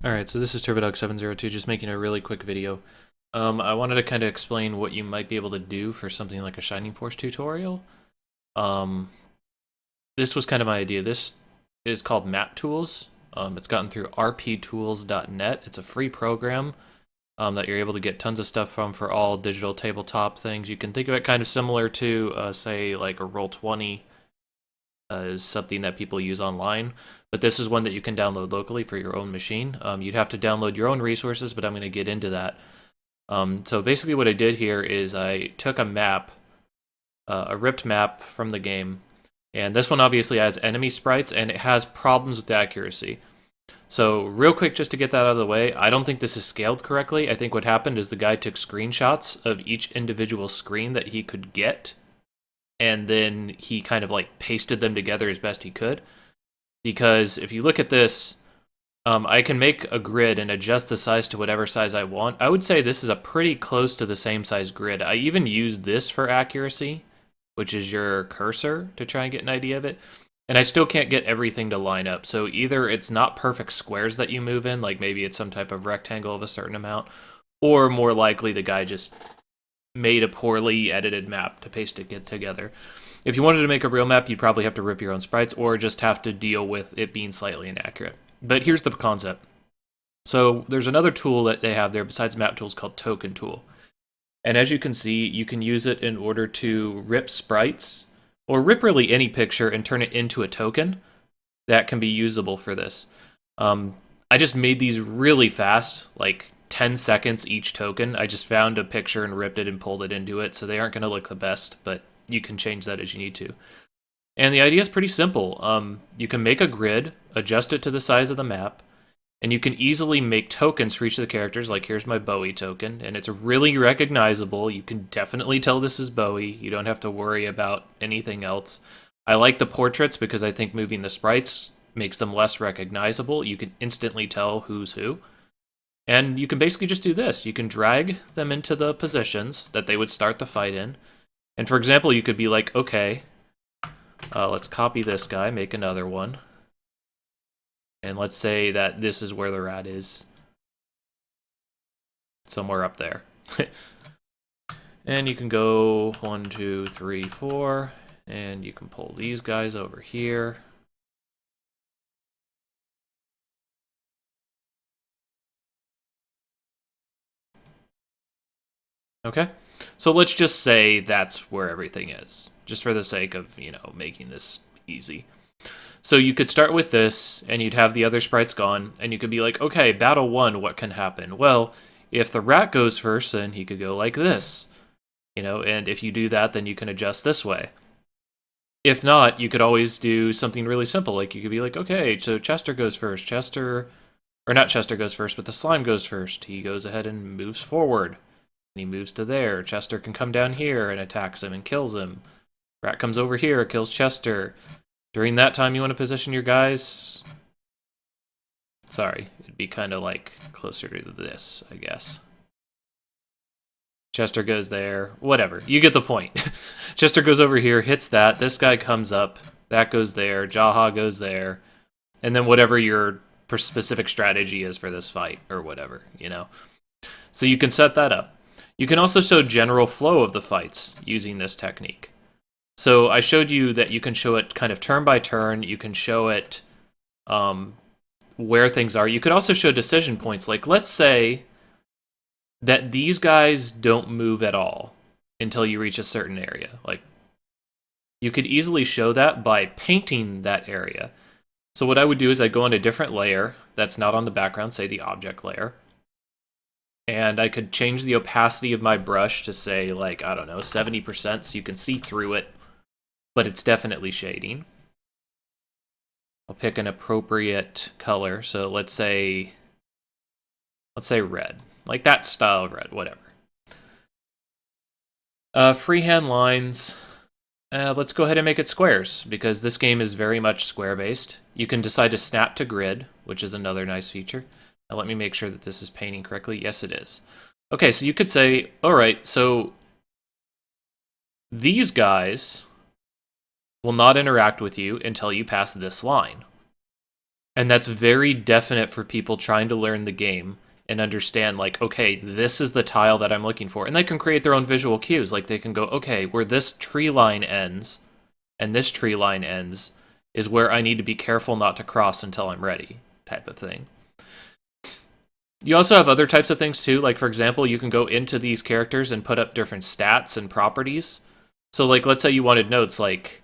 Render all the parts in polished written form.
Alright, so this is TurboDog702, just making a really quick video. I wanted to kind of explain what you might be able to do for something like a Shining Force tutorial. Um, this was kind of my idea. This is called Maptools. It's gotten through rptools.net. It's a free program that you're able to get tons of stuff from for all digital tabletop things. You can think of it kind of similar to, say, like a Roll20 is something that people use online, but this is one that you can download locally for your own machine. You'd have to download your own resources, but I'm going to get into that. So basically what I did here is I took a map, a ripped map from the game, and this one obviously has enemy sprites, and it has problems with accuracy. So real quick, just to get that out of the way, I don't think this is scaled correctly. I think what happened is the guy took screenshots of each individual screen that he could get, and then he kind of like pasted them together as best he could. Because if you look at this, I can make a grid and adjust the size to whatever size I want. I would say this is a pretty close to the same size grid. I even use this for accuracy, which is your cursor, to try and get an idea of it. And I still can't get everything to line up. So either it's not perfect squares that you move in, like maybe it's some type of rectangle of a certain amount, or more likely the guy just made a poorly edited map to paste it together. If you wanted to make a real map, you'd probably have to rip your own sprites or just have to deal with it being slightly inaccurate. But here's the concept. So there's another tool that they have there besides Maptools called Tokentools. And as you can see, you can use it in order to rip sprites or rip really any picture and turn it into a token that can be usable for this. I just made these really fast, like 10 seconds each token. I just found a picture and ripped it and pulled it into it, so they aren't going to look the best, but you can change that as you need to. And the idea is pretty simple. You can make a grid, adjust it to the size of the map, and you can easily make tokens for each of the characters, like here's my Bowie token, and it's really recognizable. You can definitely tell this is Bowie. You don't have to worry about anything else. I like the portraits because I think moving the sprites makes them less recognizable. You can instantly tell who's who. And you can basically just do this. You can drag them into the positions that they would start the fight in. And for example, you could be like, okay, let's copy this guy, make another one. And let's say that this is where the rat is. Somewhere up there. And you can go 1, 2, 3, 4, and you can pull these guys over here. Okay, so let's just say that's where everything is, just for the sake of, making this easy. So you could start with this, and you'd have the other sprites gone, and you could be like, okay, battle 1, what can happen? Well, if the rat goes first, then he could go like this, and if you do that, then you can adjust this way. If not, you could always do something really simple, like you could be like, okay, so Chester goes first, or not Chester goes first, but the slime goes first. He goes ahead and moves forward. And he moves to there. Chester can come down here and attacks him and kills him. Rat comes over here, kills Chester. During that time, you want to position your guys... Sorry, it'd be kind of like closer to this, I guess. Chester goes there. Whatever, you get the point. Chester goes over here, hits that. This guy comes up. That goes there. Jaha goes there. And then whatever your specific strategy is for this fight, or whatever, So you can set that up. You can also show general flow of the fights using this technique. So I showed you that you can show it kind of turn by turn. You can show it where things are. You could also show decision points. Like, let's say that these guys don't move at all until you reach a certain area. Like, you could easily show that by painting that area. So what I would do is I'd go on a different layer that's not on the background, say the object layer. And I could change the opacity of my brush to say, like, I don't know, 70%, so you can see through it, but it's definitely shading. I'll pick an appropriate color, so let's say red. Like that style of red, whatever. Freehand lines, let's go ahead and make it squares, because this game is very much square-based. You can decide to snap to grid, which is another nice feature. Now let me make sure that this is painting correctly. Yes, it is. Okay, so you could say, all right, so these guys will not interact with you until you pass this line. And that's very definite for people trying to learn the game and understand, like, okay, this is the tile that I'm looking for. And they can create their own visual cues. Like, they can go, okay, where this tree line ends and this tree line ends is where I need to be careful not to cross until I'm ready, type of thing. You also have other types of things, too. Like, for example, you can go into these characters and put up different stats and properties. So, like, let's say you wanted notes, like,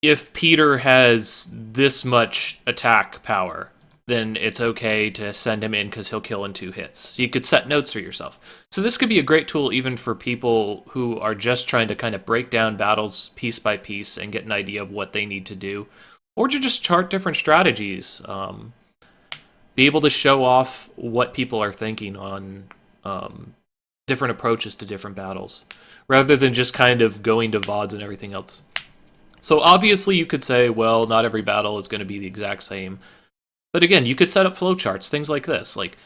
if Peter has this much attack power, then it's okay to send him in because he'll kill in 2 hits. So you could set notes for yourself. So this could be a great tool even for people who are just trying to kind of break down battles piece by piece and get an idea of what they need to do. Or to just chart different strategies. Be able to show off what people are thinking on different approaches to different battles. Rather than just kind of going to VODs and everything else. So obviously you could say, well, not every battle is going to be the exact same. But again, you could set up flowcharts, things like this. Like,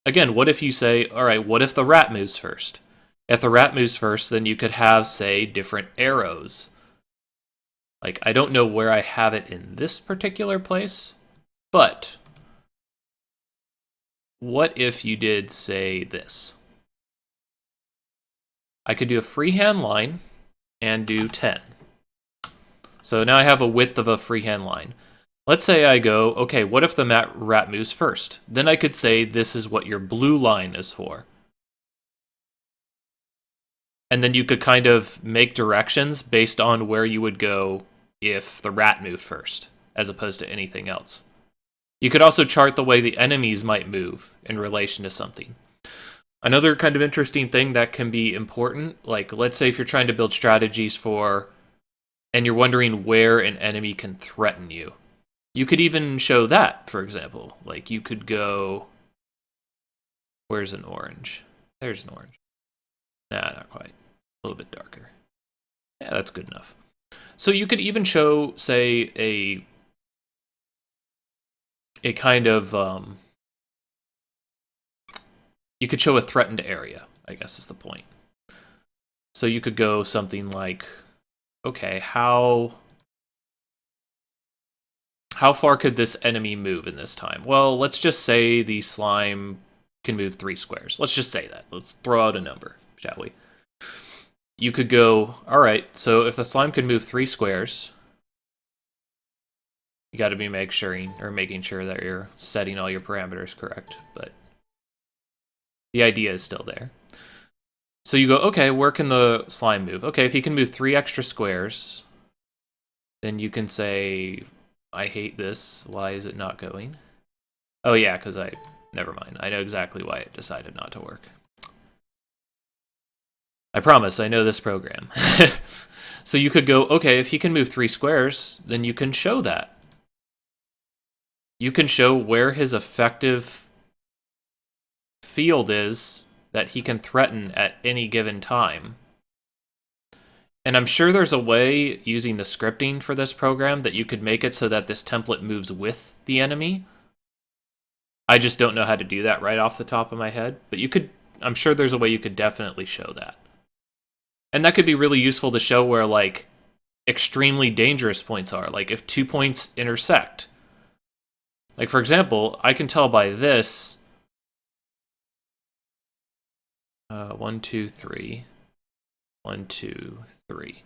again, what if you say, all right, what if the rat moves first? If the rat moves first, then you could have, say, different arrows. Like, I don't know where I have it in this particular place, but what if you did, say, this? I could do a freehand line and do 10. So now I have a width of a freehand line. Let's say I go, okay, what if the rat moves first? Then I could say this is what your blue line is for. And then you could kind of make directions based on where you would go if the rat moved first, as opposed to anything else. You could also chart the way the enemies might move in relation to something. Another kind of interesting thing that can be important, like let's say if you're trying to build strategies for, and you're wondering where an enemy can threaten you. You could even show that, for example. Like, you could go... Where's an orange? There's an orange. Nah, not quite. A little bit darker. Yeah, that's good enough. So you could even show, say, a kind of... you could show a threatened area, I guess is the point. So you could go something like, okay, how far could this enemy move in this time? Well, let's just say the slime can move 3 squares. Let's just say that. Let's throw out a number, shall we? You could go, all right, so if the slime can move 3 squares, you got to be making sure that you're setting all your parameters correct, but the idea is still there. So you go, okay, where can the slime move? Okay, if he can move 3 extra squares, then you can say, I hate this. Why is it not going? Oh yeah, because never mind. I know exactly why it decided not to work. I promise, I know this program. So you could go, okay, if he can move 3 squares, then you can show that. You can show where his effective field is that he can threaten at any given time. And I'm sure there's a way, using the scripting for this program, that you could make it so that this template moves with the enemy. I just don't know how to do that right off the top of my head. But you could, I'm sure there's a way you could definitely show that. And that could be really useful to show where, like, extremely dangerous points are. Like, if 2 points intersect. Like, for example, I can tell by this... 1, 2, 3... 1, 2, 3.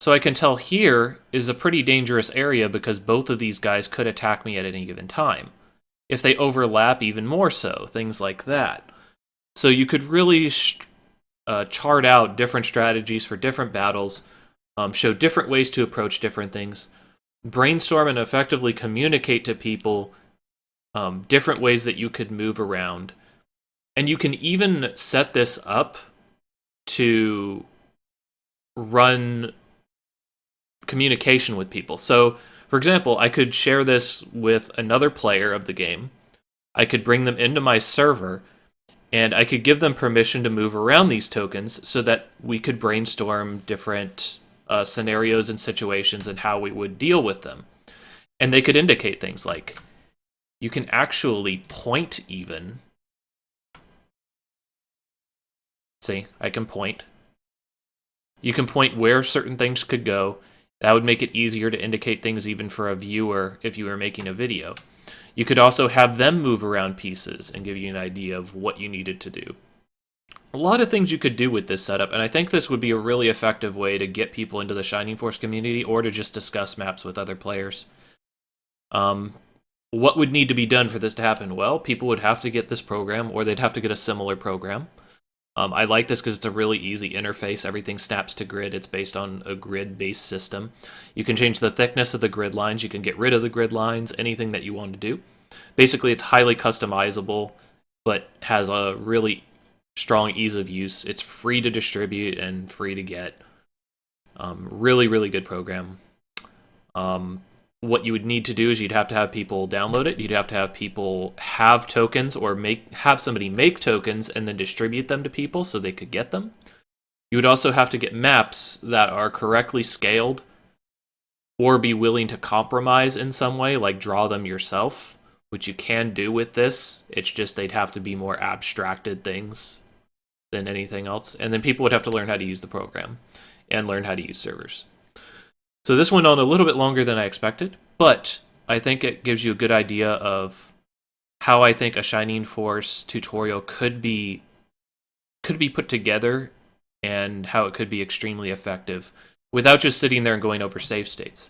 So I can tell here is a pretty dangerous area because both of these guys could attack me at any given time. If they overlap, even more so. Things like that. So you could really chart out different strategies for different battles, show different ways to approach different things, brainstorm and effectively communicate to people different ways that you could move around. And you can even set this up to run communication with people. So, for example, I could share this with another player of the game. I could bring them into my server, and I could give them permission to move around these tokens so that we could brainstorm different scenarios and situations and how we would deal with them. And they could indicate things like, you can actually point even. See, I can point. You can point where certain things could go, That would make it easier to indicate things even for a viewer if you were making a video. You could also have them move around pieces and give you an idea of what you needed to do. A lot of things you could do with this setup, and I think this would be a really effective way to get people into the Shining Force community or to just discuss maps with other players. What would need to be done for this to happen? Well, people would have to get this program, or they'd have to get a similar program. I like this because it's a really easy interface. Everything snaps to grid. It's based on a grid-based system. You can change the thickness of the grid lines. You can get rid of the grid lines, anything that you want to do. Basically, it's highly customizable, but has a really strong ease of use. It's free to distribute and free to get. Really, really good program. What you would need to do is you'd have to have people download it. You'd have to have people have tokens or have somebody make tokens and then distribute them to people so they could get them. You would also have to get maps that are correctly scaled or be willing to compromise in some way, like draw them yourself, which you can do with this. It's just they'd have to be more abstracted things than anything else. And then people would have to learn how to use the program and learn how to use servers. So this went on a little bit longer than I expected, but I think it gives you a good idea of how I think a Shining Force tutorial could be put together and how it could be extremely effective without just sitting there and going over save states.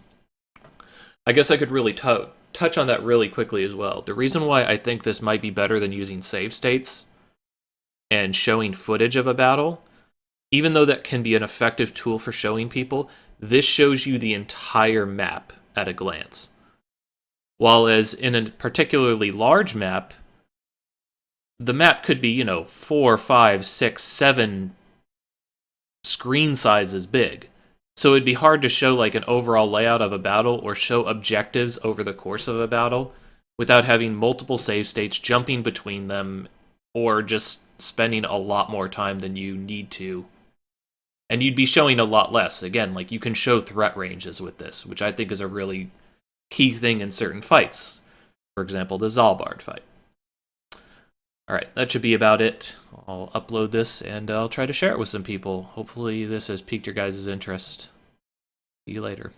I guess I could really touch on that really quickly as well. The reason why I think this might be better than using save states and showing footage of a battle, even though that can be an effective tool for showing people, this shows you the entire map at a glance. While as in a particularly large map, the map could be, 4, 5, 6, 7 screen sizes big. So it'd be hard to show like an overall layout of a battle or show objectives over the course of a battle without having multiple save states, jumping between them, or just spending a lot more time than you need to. And you'd be showing a lot less. Again, like you can show threat ranges with this, which I think is a really key thing in certain fights. For example, the Zalbard fight. Alright, that should be about it. I'll upload this and I'll try to share it with some people. Hopefully this has piqued your guys' interest. See you later.